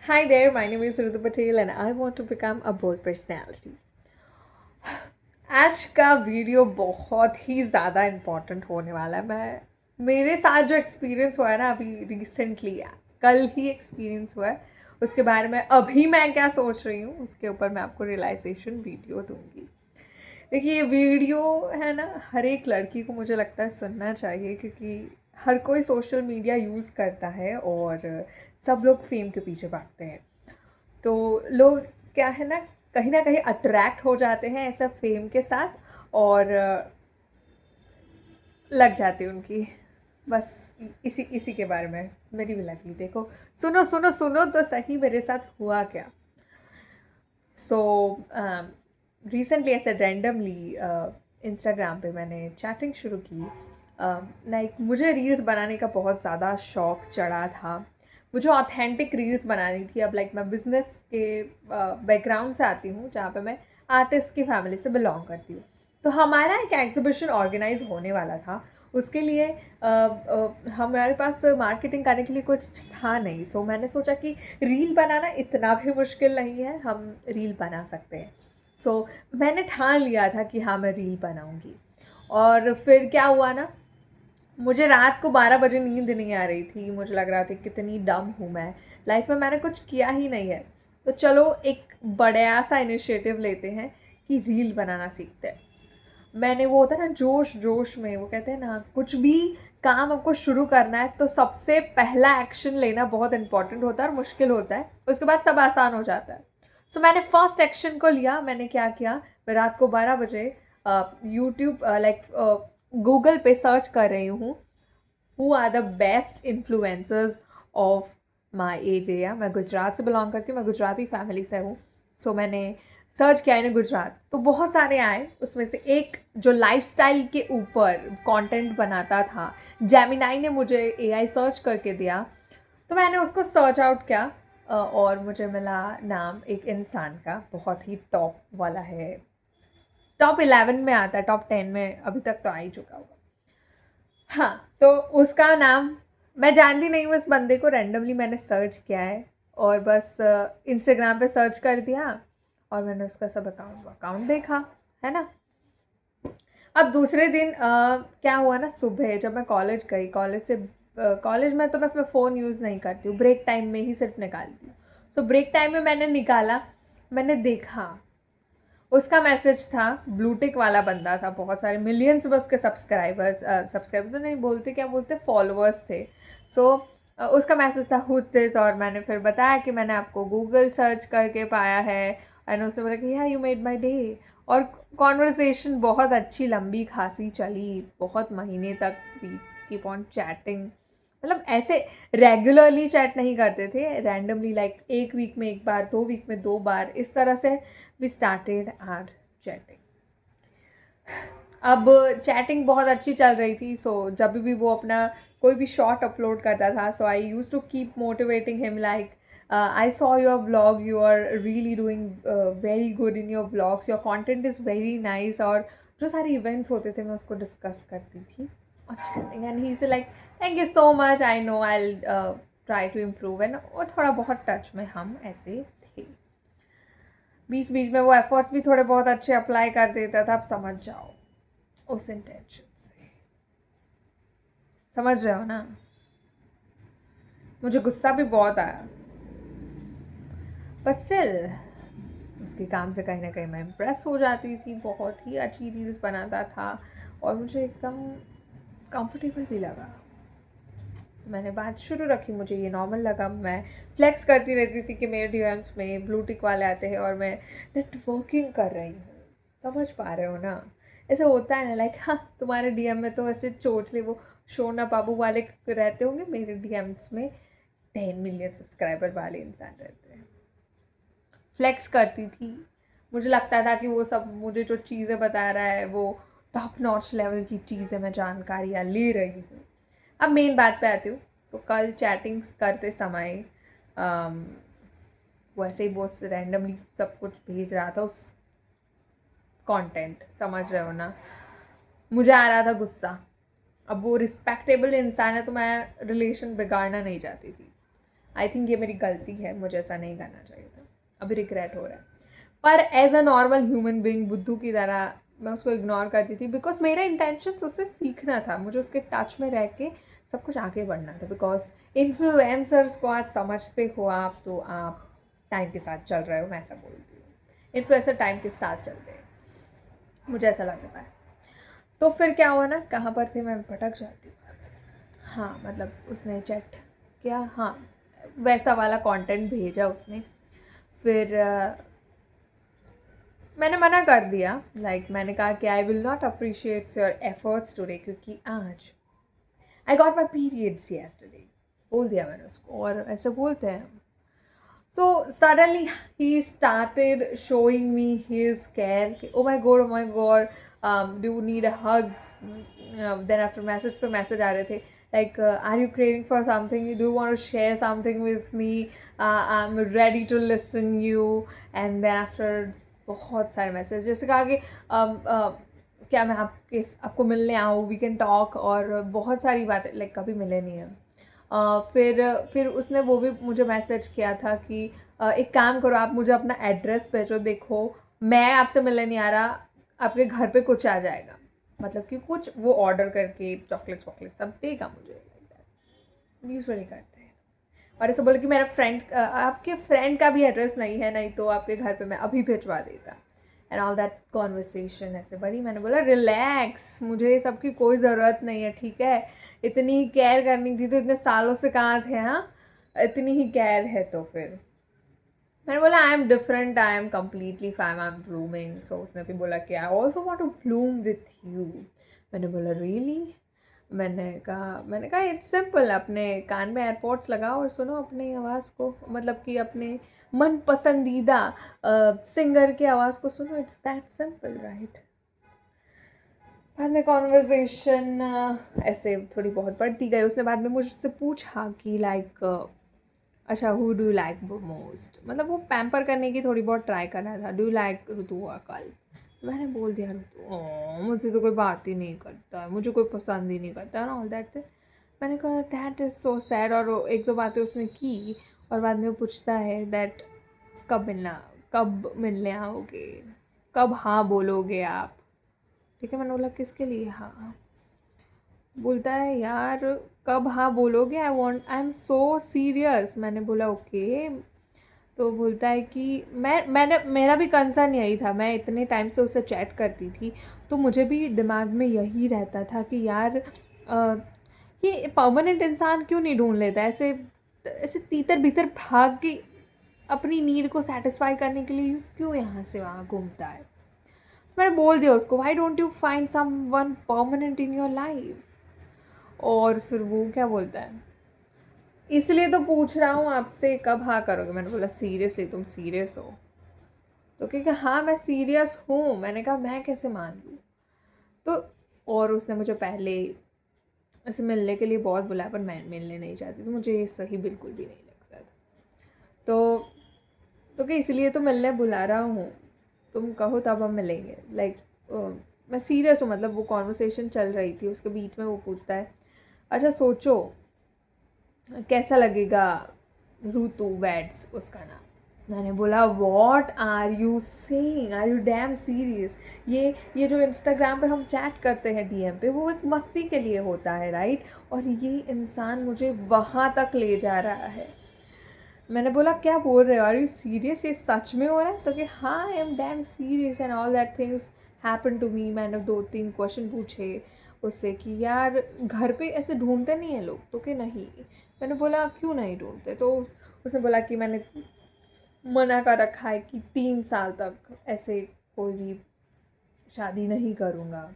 Hi there, my name is Ritu Patel and I want to become a bold personality. आज का video बहुत ही ज़्यादा important होने वाला है। मेरे साथ जो एक्सपीरियंस हुआ है ना अभी रिसेंटली, कल ही एक्सपीरियंस हुआ है, उसके बारे में अभी मैं क्या सोच रही हूँ उसके ऊपर मैं आपको रियलाइजेशन वीडियो दूंगी। देखिए, ये वीडियो है ना, हर एक लड़की को मुझे लगता है सुनना चाहिए, क्योंकि हर कोई सोशल मीडिया यूज़ करता है और सब लोग फेम के पीछे भागते हैं। तो लोग क्या है ना कहीं अट्रैक्ट हो जाते हैं ऐसा फेम के साथ और लग जाती उनकी। बस इसी इसी के बारे में मेरी भी लगी। देखो, सुनो सुनो सुनो तो सही मेरे साथ हुआ क्या। सो रिसेंटली ऐसे रैंडमली इंस्टाग्राम पे मैंने चैटिंग शुरू की। लाइक मुझे रील्स बनाने का बहुत ज़्यादा शौक चढ़ा था। मुझे ऑथेंटिक रील्स बनानी थी। अब लाइक मैं बिज़नेस के बैकग्राउंड से आती हूँ, जहाँ पे मैं आर्टिस्ट की फैमिली से बिलोंग करती हूँ। तो हमारा एक एग्जीबिशन ऑर्गेनाइज होने वाला था। उसके लिए हमारे पास मार्केटिंग करने के लिए कुछ था नहीं। सो मैंने सोचा कि रील बनाना इतना भी मुश्किल नहीं है, हम रील बना सकते हैं। सो मैंने ठान लिया था कि हाँ, मैं रील बनाऊंगी। और फिर क्या हुआ ना, मुझे रात को 12 बजे नींद नहीं आ रही थी। मुझे लग रहा था कितनी डम हूँ मैं, लाइफ में मैंने कुछ किया ही नहीं है। तो चलो एक बड़ा सा इनिशिएटिव लेते हैं कि रील बनाना सीखते हैं। मैंने, वो होता है ना जोश जोश में, वो कहते हैं ना, कुछ भी काम आपको शुरू करना है तो सबसे पहला एक्शन लेना बहुत इंपॉर्टेंट होता है और मुश्किल होता है, उसके बाद सब आसान हो जाता है। सो मैंने फर्स्ट एक्शन को लिया। मैंने क्या किया, मैं रात को 12 बजे यूट्यूब लाइक गूगल पे सर्च कर रही हूँ, who are the best influencers of my area. मैं गुजरात से बिलोंग करती हूँ, मैं गुजराती फैमिली से हूँ। सो मैंने सर्च किया है गुजरात, तो बहुत सारे आए। उसमें से एक जो लाइफस्टाइल के ऊपर कंटेंट बनाता था, जेमिनाई ने मुझे एआई सर्च करके दिया, तो मैंने उसको सर्च आउट किया। और मुझे मिला नाम एक इंसान का, बहुत ही टॉप वाला है, टॉप 11 में आता है, टॉप 10 में अभी तक तो आ ही चुका होगा। हाँ, तो उसका नाम मैं जानती नहीं हूँ। इस बंदे को रैंडमली मैंने सर्च किया है और बस इंस्टाग्राम पे सर्च कर दिया और मैंने उसका सब अकाउंट अकाउंट देखा, है ना। अब दूसरे दिन क्या हुआ ना, सुबह जब मैं कॉलेज गई, कॉलेज से कॉलेज में तो मैं फ़ोन यूज़ नहीं करती हूँ, ब्रेक टाइम में ही सिर्फ निकालती हूँ। सो ब्रेक टाइम में मैंने निकाला, मैंने देखा, उसका मैसेज था, ब्लूटिक वाला बंदा था, बहुत सारे मिलियंस में उसके सब्सक्राइबर्स, सब्सक्राइबर तो नहीं बोलते, क्या बोलते, फॉलोअर्स थे। सो उसका मैसेज था, हुज दिस, और मैंने फिर बताया कि मैंने आपको गूगल सर्च करके पाया है। एंड उसने बोला कि हाँ, यू मेड माई डे। और कॉन्वर्सेशन बहुत अच्छी लंबी खासी चली, बहुत महीने तक वी कीप ऑन चैटिंग। मतलब ऐसे रेगुलरली चैट नहीं करते थे, रैंडमली, लाइक एक वीक में एक बार, 2 वीक में 2 बार, इस तरह से वी स्टार्टेड आर चैटिंग। अब चैटिंग बहुत अच्छी चल रही थी। सो जब भी वो अपना कोई भी शॉर्ट अपलोड करता था, so I used to keep motivating him, like I saw your blog, you are really doing very good in your blogs, your content is very nice. और जो सारे इवेंट्स होते थे मैं उसको डिस्कस करती थी और chatting. And he say like, thank you so much, I know, I try to improve. And वो थोड़ा बहुत टच में हम ऐसे थे। बीच बीच में वो एफर्ट्स भी थोड़े बहुत अच्छे अप्लाई कर देता था। अब समझ जाओ उस इंटेंशन से, समझ रहे हो ना। मुझे गुस्सा भी बहुत आया, बट स्टिल उसके काम से कहीं ना कहीं मैं इम्प्रेस हो जाती थी। बहुत ही अच्छी रील्स बनाता था और मुझे एकदम कंफर्टेबल भी लगा। तो मैंने बात शुरू रखी, मुझे ये नॉर्मल लगा। मैं फ्लेक्स करती रहती थी कि मेरे डीएम्स में ब्लू टिक वाले आते हैं और मैं नेटवर्किंग कर रही हूँ। समझ पा रहे हो ना, ऐसे होता है ना, लाइक हाँ, तुम्हारे डीएम में तो ऐसे चोचले वो शोना बाबू वाले रहते होंगे, मेरे डीएम्स में 10 मिलियन सब्सक्राइबर वाले इंसान रहते हैं। फ्लेक्स करती थी, मुझे लगता था कि वो सब मुझे जो चीज़ें बता रहा है वो टॉप नॉच लेवल की चीज़ें, मैं जानकारियाँ ले रही हूँ। अब मेन बात पे आती हूँ। तो कल चैटिंग करते समय वैसे ही बहुत रैंडमली सब कुछ भेज रहा था, उस कंटेंट, समझ रहे हो ना। मुझे आ रहा था गुस्सा। अब वो रिस्पेक्टेबल इंसान है तो मैं रिलेशन बिगाड़ना नहीं चाहती थी। आई थिंक ये मेरी गलती है, मुझे ऐसा नहीं करना चाहिए था, अभी रिग्रेट हो रहा है। पर as a normal human being बुद्धू की तरह मैं उसको इग्नोर करती थी, बिकॉज मेरा इंटेंशन उससे सीखना था, मुझे उसके टच में रह के सब कुछ आगे बढ़ना था। बिकॉज इन्फ्लुएंसर्स को आज समझते हो आप, तो आप टाइम के साथ चल रहे हो, मैं ऐसा बोलती हूँ। इन्फ्लुएंसर टाइम के साथ चलते हैं, मुझे ऐसा लगता है। तो फिर क्या हुआ ना, कहाँ पर थे मैं भटक जाती हूँ। हाँ मतलब उसने चैट किया, हाँ वैसा वाला कंटेंट भेजा उसने। फिर मैंने मना कर दिया, मैंने कहा कि I will not appreciate your efforts today, क्योंकि आज I got my periods yesterday, बोल दिया मैंने उसको, और ऐसे बोलते हैं हम। So suddenly he started showing me his care. Oh my god, do you need a hug? Then after message पे message आ रहे थे, are you craving for something? Do you want to share something with me? I'm ready to listen you. And then after बहुत सारे message, जैसे कहा कि क्या मैं आपको मिलने आऊँ, वी कैन टॉक, और बहुत सारी बातें, कभी मिले नहीं हैं। फिर उसने वो भी मुझे मैसेज किया था कि एक काम करो, आप मुझे अपना एड्रेस भेजो, देखो मैं आपसे मिलने नहीं आ रहा, आपके घर पे कुछ आ जाएगा, मतलब कि कुछ वो ऑर्डर करके चॉकलेट सब देगा मुझे, यूजुअली करते हैं। और ऐसे बोले कि मेरा फ्रेंड, आपके फ्रेंड का भी एड्रेस नहीं है, नहीं तो आपके घर पे मैं अभी भिजवा देता, एंड ऑल दैट कॉन्वर्सेशन ऐसे बढ़ी। मैंने बोला रिलैक्स, मुझे ये सब की कोई ज़रूरत नहीं है, ठीक है, इतनी ही केयर करनी थी तो इतने सालों से कहाँ थे, हाँ इतनी ही केयर है तो फिर। मैंने बोला I am different, I am completely fine, I am blooming. So उसने भी बोला कि I also want to bloom with you. मैंने बोला रियली? मैंने कहा इट्स सिंपल, अपने कान में एयरपॉड्स लगाओ और सुनो अपनी आवाज़ को, मतलब कि अपने मन पसंदीदा सिंगर की आवाज़ को सुनो, इट्स दैट सिंपल, राइट। बाद में कॉन्वर्जेशन ऐसे थोड़ी बहुत बढ़ती गई। उसने बाद में मुझसे पूछा कि अच्छा हु डू लाइक मोस्ट, मतलब वो पैम्पर करने की थोड़ी बहुत ट्राई कर रहा था। डू लाइक ऋतु और कल? मैंने बोल दिया ऋतु मुझसे तो कोई बात ही नहीं करता है, मुझे कोई पसंद ही नहीं करता है, ऑल दैट। मैंने कहा दैट इज़ सो सैड। और एक दो बातें उसने की, और बाद में वो पूछता है दैट कब मिलने आओगे, कब हाँ बोलोगे आप? ठीक है, मैंने बोला किसके लिए हाँ? बोलता है यार कब हाँ बोलोगे, आई एम सो सीरियस। मैंने बोला ओके। तो बोलता है कि मेरा भी कंसर्न यही था, मैं इतने टाइम से उससे चैट करती थी, तो मुझे भी दिमाग में यही रहता था कि यार ये परमानेंट इंसान क्यों नहीं ढूंढ लेता, ऐसे ऐसे तीतर भीतर भाग के अपनी नीड को सेटिस्फाई करने के लिए क्यों यहाँ से वहाँ घूमता है। मैंने बोल दिया उसको why don't you find someone permanent in your life. और फिर वो क्या बोलता है, इसलिए तो पूछ रहा हूँ आपसे कब हाँ करोगे। मैंने बोला सीरियसली तुम सीरियस हो? तो क्या हाँ मैं सीरियस हूँ। मैंने कहा मैं कैसे मान लूँ? तो और उसने मुझे पहले ऐसे मिलने के लिए बहुत बुलाया, पर मैं मिलने नहीं चाहती, तो मुझे ये सही बिल्कुल भी नहीं लगता था। तो क्या इसलिए तो मिलने बुला रहा हूँ, तुम कहो तब हम मिलेंगे। मैं सीरियस हूँ, मतलब वो कॉन्वर्सेशन चल रही थी, उसके बीच में वो पूछता है अच्छा सोचो कैसा लगेगा ऋतु वेड्स उसका नाम। मैंने बोला what are you saying, are you damn serious? ये जो इंस्टाग्राम पे हम चैट करते हैं डीएम पे, वो एक मस्ती के लिए होता है, राइट? और ये इंसान मुझे वहाँ तक ले जा रहा है। मैंने बोला क्या बोल रहे हो, आर यू सीरियस, ये सच में हो रहा है? तो कि हाँ I am damn serious and all that things happen to me. मैंने 2-3 क्वेश्चन पूछे उससे कि यार घर पे ऐसे ढूंढते नहीं हैं लोग? तो कि नहीं। मैंने बोला क्यों नहीं ढूंढते? तो उसने बोला कि मैंने मना कर रखा है कि 3 साल तक ऐसे कोई भी शादी नहीं करूँगा।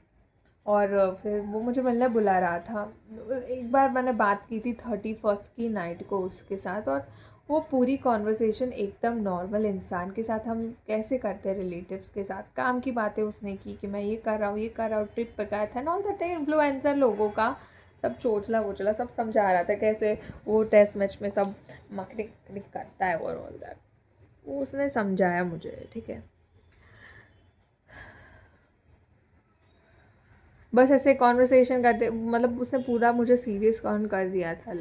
और फिर वो मुझे मिलने बुला रहा था। एक बार मैंने बात की थी 31st की नाइट को उसके साथ, और वो पूरी कॉन्वर्सेशन एकदम नॉर्मल इंसान के साथ हम कैसे करते हैं, रिलेटिव्स के साथ। काम की बातें उसने की कि मैं ये कर रहा हूँ, ट्रिप पे गया था, ऑल दैट। इन्फ्लुएंसर लोगों का सब चोचला वोचला सब समझा रहा था कैसे वो टेस्ट मैच में सब मार्केटिंग करता है और ऑल दैट। वो उसने समझाया मुझे, ठीक है। बस ऐसे कॉन्वर्सेशन करते, मतलब उसने पूरा मुझे सीरियस कॉन कर दिया था।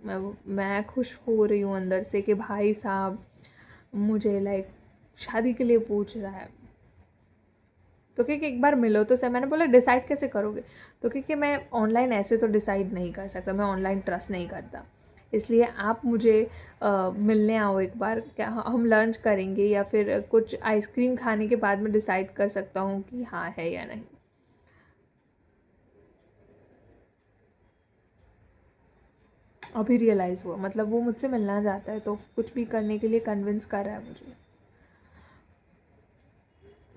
मैं खुश हो रही हूँ अंदर से कि भाई साहब मुझे लाइक शादी के लिए पूछ रहा है। तो क्योंकि एक बार मिलो तो सर, मैंने बोला डिसाइड कैसे करोगे? तो क्योंकि मैं ऑनलाइन ऐसे तो डिसाइड नहीं कर सकता, मैं ऑनलाइन ट्रस्ट नहीं करता, इसलिए आप मुझे मिलने आओ एक बार, क्या हम लंच करेंगे या फिर कुछ आइसक्रीम खाने के बाद मैं डिसाइड कर सकता हूँ कि हाँ है या नहीं। अभी रियलाइज़ हुआ, मतलब वो मुझसे मिलना चाहता है तो कुछ भी करने के लिए कन्विंस कर रहा है मुझे।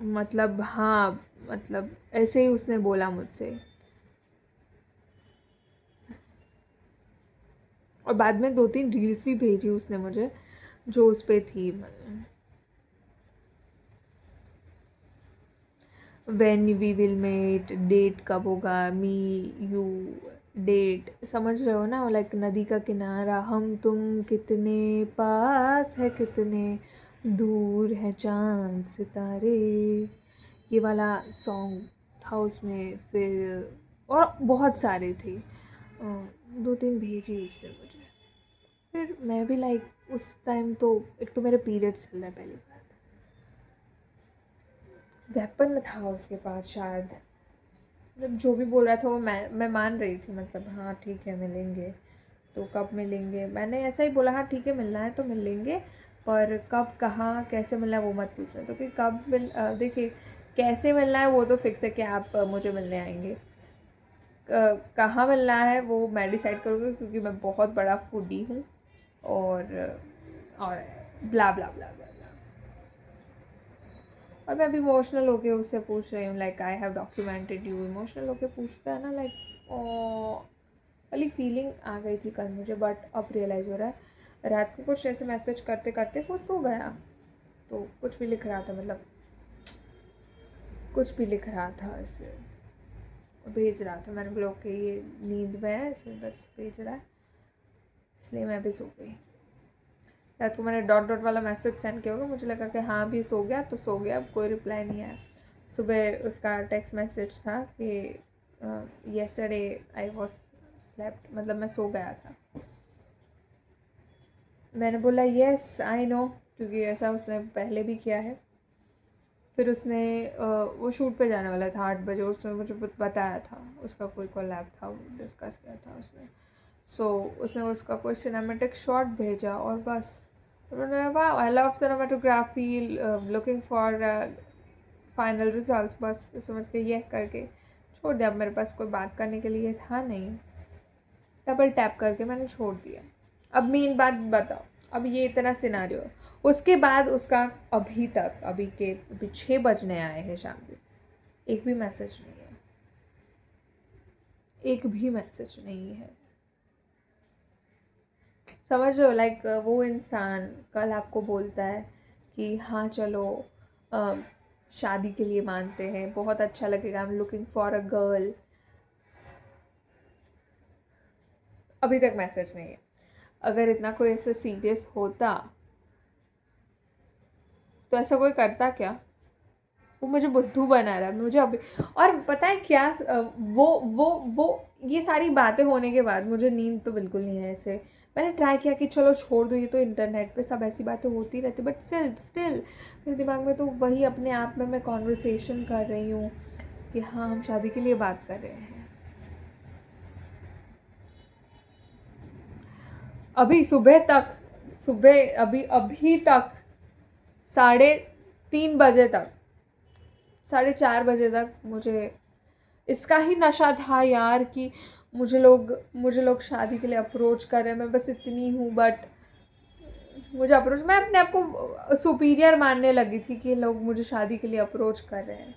मतलब हाँ, मतलब ऐसे ही उसने बोला मुझसे, और बाद में 2-3 रील्स भी भेजी उसने मुझे जो उस पे थी। When we will met, date कब होगा, मी यू डेट, समझ रहे हो ना? लाइक नदी का किनारा, हम तुम कितने पास है, कितने दूर है चांद सितारे, ये वाला सॉन्ग था उसमें। फिर और बहुत सारे थे, 2-3 भेजी उससे मुझे। फिर मैं भी लाइक उस टाइम तो एक तो मेरे पीरियड्स चल रहा है, पहली बात वेपन था उसके पास शायद, मतलब जो भी बोल रहा था वो मैं मान रही थी, मतलब हाँ ठीक है मिलेंगे, तो कब मिलेंगे? मैंने ऐसा ही बोला हाँ ठीक है मिलना है तो मिल लेंगे, पर कब, कहाँ, कैसे मिलना है वो मत पूछना। तो कि कब देखिए कैसे मिलना है वो तो फिक्स है कि आप मुझे मिलने आएंगे, कहाँ मिलना है वो मैं डिसाइड करूँगी, क्योंकि मैं बहुत बड़ा फूडी हूँ, और ब्ला ब्ला ब्ला ब्ला। और मैं अभी इमोशनल होके उससे पूछ रही हूँ, like I have documented you, emotional होके पूछता है ना, लाइक ओ वाली फीलिंग आ गई थी कल मुझे, बट अब रियलाइज़ हो रहा है रात को कुछ ऐसे मैसेज करते करते वो सो गया, तो कुछ भी लिख रहा था, मतलब कुछ भी लिख रहा था ऐसे भेज रहा था, मैंने बोला ओके ये नींद में है इसलिए बस भेज रहा है, इसलिए मैं भी सो गई। रात को मैंने डॉट डॉट वाला मैसेज सेंड किया होगा, मुझे लगा कि हाँ भी सो गया, तो सो गया, अब कोई रिप्लाई नहीं आया। सुबह उसका टेक्स्ट मैसेज था कि येस्टरडे आई वॉज स्लेप्ट, मतलब मैं सो गया था। मैंने बोला येस आई नो, क्योंकि ऐसा उसने पहले भी किया है। फिर उसने वो शूट पे जाने वाला था 8 बजे, उसने मुझे बताया था, उसका कोई कोलैब था, वो डिस्कस किया था उसने। उसने उसका कोई सिनेमेटिक शॉट भेजा और बस उन्होंने वाह I love cinematography, looking for final results, बस समझ के ये करके छोड़ दिया। अब मेरे पास कोई बात करने के लिए था नहीं, डबल टैप करके मैंने छोड़ दिया। अब मेन बात बताओ, अब ये इतना सिनारियो, उसके बाद उसका अभी तक, अभी 6 बजने आए हैं शाम के, एक भी मैसेज नहीं है, एक भी मैसेज नहीं है। समझ रहे हो? लाइक वो इंसान कल आपको बोलता है कि हाँ चलो शादी के लिए मानते हैं, बहुत अच्छा लगेगा, I am looking for a girl, अभी तक मैसेज नहीं है। अगर इतना कोई ऐसा सीरियस होता तो ऐसा कोई करता क्या? वो मुझे बुद्धू बना रहा है मुझे अभी। और पता है क्या, वो ये सारी बातें होने के बाद मुझे नींद तो बिल्कुल नहीं है ऐसे। मैंने ट्राई किया कि चलो छोड़ दो, ये तो इंटरनेट पे सब ऐसी बातें होती रहती, बट स्टिल मेरे दिमाग में तो वही अपने आप में मैं कॉन्वर्सेशन कर रही हूँ कि हाँ हम शादी के लिए बात कर रहे हैं। अभी सुबह तक, अभी अभी तक 3:30 बजे तक, 4:30 बजे तक मुझे इसका ही नशा था यार, कि मुझे लोग शादी के लिए अप्रोच कर रहे हैं, मैं बस इतनी हूँ, बट मुझे अप्रोच, मैं अपने आप को सुपीरियर मानने लगी थी कि लोग मुझे शादी के लिए अप्रोच कर रहे हैं।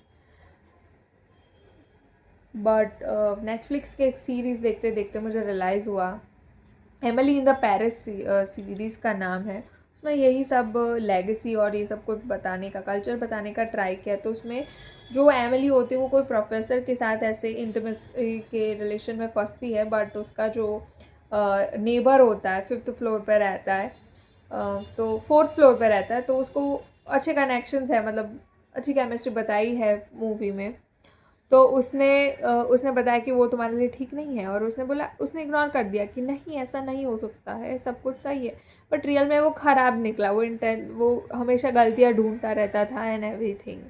बट नेटफ्लिक्स के एक सीरीज़ देखते देखते मुझे रियलाइज़ हुआ, Emily in the Paris series का नाम है, उसमें यही सब लेगेसी और ये सब कुछ बताने का, कल्चर बताने का ट्राई किया। तो उसमें जो एमिली होती है वो कोई प्रोफेसर के साथ ऐसे इंटीमेसी के रिलेशन में फंसती है, बट उसका जो नेबर होता है 5th फ्लोर पर रहता है, तो 4th फ्लोर पर रहता है, तो उसको अच्छे कनेक्शंस है, मतलब अच्छी केमिस्ट्री बताई है मूवी में। तो उसने बताया कि वो तुम्हारे लिए ठीक नहीं है, और उसने इग्नोर कर दिया कि नहीं ऐसा नहीं हो सकता है, सब कुछ सही है। बट रियल में वो ख़राब निकला, वो हमेशा गलतियाँ ढूंढता रहता था एंड एवरीथिंग।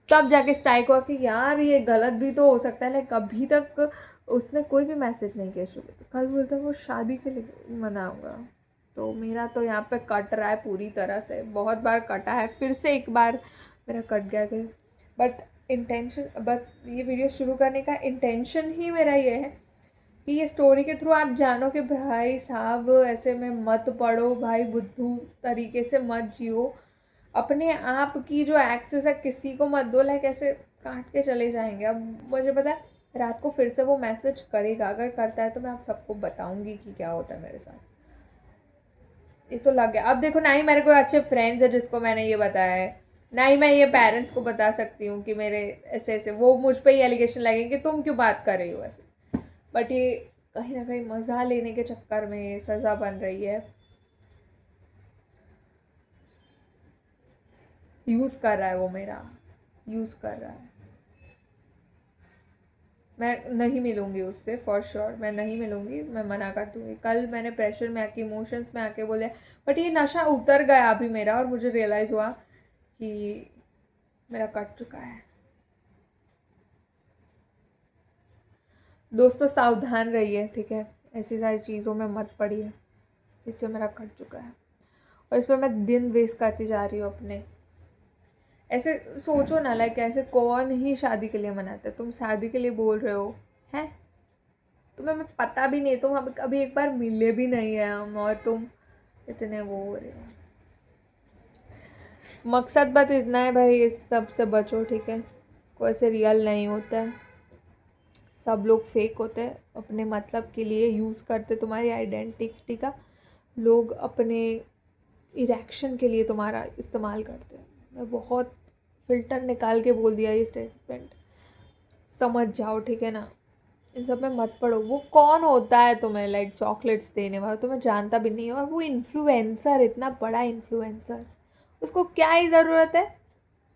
तब जाके स्ट्राइक हुआ कि यार ये गलत भी तो हो सकता है। लाइक अभी तक उसने कोई भी मैसेज नहीं किया शुरू, तो कल बोलता वो शादी के लिए मनाऊंगा। तो मेरा तो यहाँ पे कट रहा है पूरी तरह से, बहुत बार कटा है, फिर से एक बार मेरा कट गया कि बट ये वीडियो शुरू करने का इंटेंशन ही मेरा ये है कि ये स्टोरी के थ्रू आप जानो कि भाई साहब ऐसे में मत पढ़ो, भाई बुद्धू तरीके से मत जियो, अपने आप की जो एक्सेस है किसी को मत दो। लाइक ऐसे काट के चले जाएंगे। अब मुझे पता है रात को फिर से वो मैसेज करेगा, अगर करता है तो मैं आप सबको बताऊंगी कि क्या होता है मेरे साथ। ये तो लग गया। अब देखो, ना ही मेरे कोई अच्छे फ्रेंड्स है जिसको मैंने ये बताया है, ना ही मैं ये पेरेंट्स को बता सकती हूँ कि मेरे ऐसे ऐसे, वो मुझ पर ही एलिगेशन लगेंगे कि तुम क्यों बात कर रही हो ऐसे। बट ये कहीं ना कहीं मज़ा लेने के चक्कर में सज़ा बन रही है। यूज़ कर रहा है वो मेरा, यूज़ कर रहा है। मैं नहीं मिलूँगी उससे फॉर श्योर, मैं नहीं मिलूँगी, मैं मना कर दूँगी। कल मैंने प्रेशर में आके, इमोशंस में आके बोले, बट ये नशा उतर गया अभी मेरा, और मुझे रियलाइज़ हुआ कि मेरा कट चुका है। दोस्तों सावधान रहिए, ठीक है, ऐसी सारी चीज़ों में मत पड़िए, इससे मेरा कट चुका है और इस पर मैं दिन वेस्ट करती जा रही हूँ अपने। ऐसे सोचो ना, लाइक ऐसे कौन ही शादी के लिए मनाता है, तुम शादी के लिए बोल रहे हो हैं, तुम्हें मैं पता भी नहीं, तुम हम कभी एक बार मिले भी नहीं है हम, और तुम इतने वो हो रहे हो। मकसद बस इतना है भाई, इस सब से बचो, ठीक है। कोई ऐसे रियल नहीं होता है, सब लोग फेक होते हैं, अपने मतलब के लिए यूज़ करते तुम्हारी आइडेंटिटी का, लोग अपने इरेक्शन के लिए तुम्हारा इस्तेमाल करते हैं। मैं बहुत फ़िल्टर निकाल के बोल दिया ये स्टेटमेंट, समझ जाओ, ठीक है ना। इन सब में मत पड़ो। वो कौन होता है तुम्हें लाइक चॉकलेट्स देने वाला, तुम्हें जानता भी नहीं है, और वो इन्फ्लुएंसर, इतना बड़ा इन्फ्लुएंसर, उसको क्या ही ज़रूरत है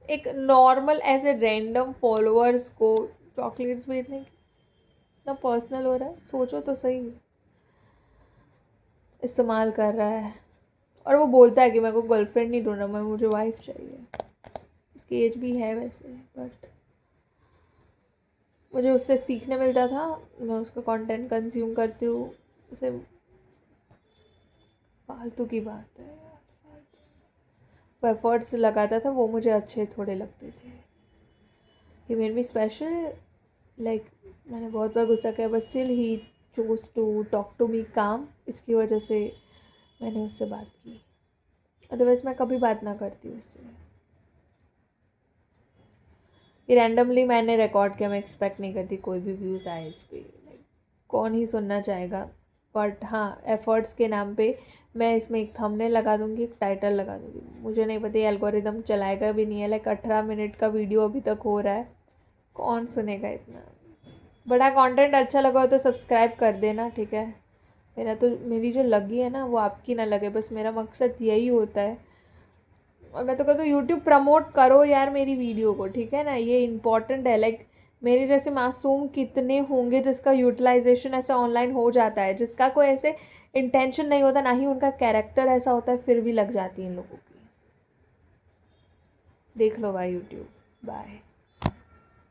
एक नॉर्मल ऐसे रैंडम फॉलोअर्स को चॉकलेट्स भेजने की। इतना पर्सनल हो रहा है, सोचो तो सही। इस्तेमाल कर रहा है, और वो बोलता है कि मेरे को गर्लफ्रेंड नहीं ढूंढना, मैं मुझे वाइफ चाहिए। उसकी एज भी है वैसे, बट मुझे उससे सीखने मिलता था, मैं उसका कंटेंट कंज्यूम करती हूँ, उसे फालतू की बात है यार, वो एफर्ट्स लगाता था, वो मुझे अच्छे थोड़े लगते थे। He made me special, like मैंने बहुत बार गुस्सा किया, but still he choose to talk to me काम, इसकी वजह से मैंने उससे बात की, अदरवाइज़ मैं कभी बात ना करती उससे। ये रैंडमली मैंने रिकॉर्ड किया, मैं एक्सपेक्ट नहीं करती कोई भी व्यूज़ आए इस पर, लाइक कौन ही सुनना चाहेगा। बट हाँ, एफ़र्ट्स के नाम पे मैं इसमें एक थंबनेल लगा दूँगी, एक टाइटल लगा दूँगी, मुझे नहीं पता ये एल्गोरिदम चलाएगा भी नहीं है। लाइक 18 मिनट का वीडियो अभी तक हो रहा है, कौन सुनेगा इतना। बड़ा कंटेंट अच्छा लगा हो तो सब्सक्राइब कर देना, ठीक है। मेरी जो लगी है ना वो आपकी ना लगे, बस मेरा मकसद यही होता है। और मैं तो कहती हूँ यूट्यूब प्रमोट करो यार मेरी वीडियो को, ठीक है ना, ये इम्पॉर्टेंट है। लाइक मेरे जैसे मासूम कितने होंगे जिसका यूटिलाइजेशन ऐसा ऑनलाइन हो जाता है, जिसका कोई ऐसे इंटेंशन नहीं होता, ना ही उनका कैरेक्टर ऐसा होता है, फिर भी लग जाती है इन लोगों की। देख लो भाई यूट्यूब। बाय।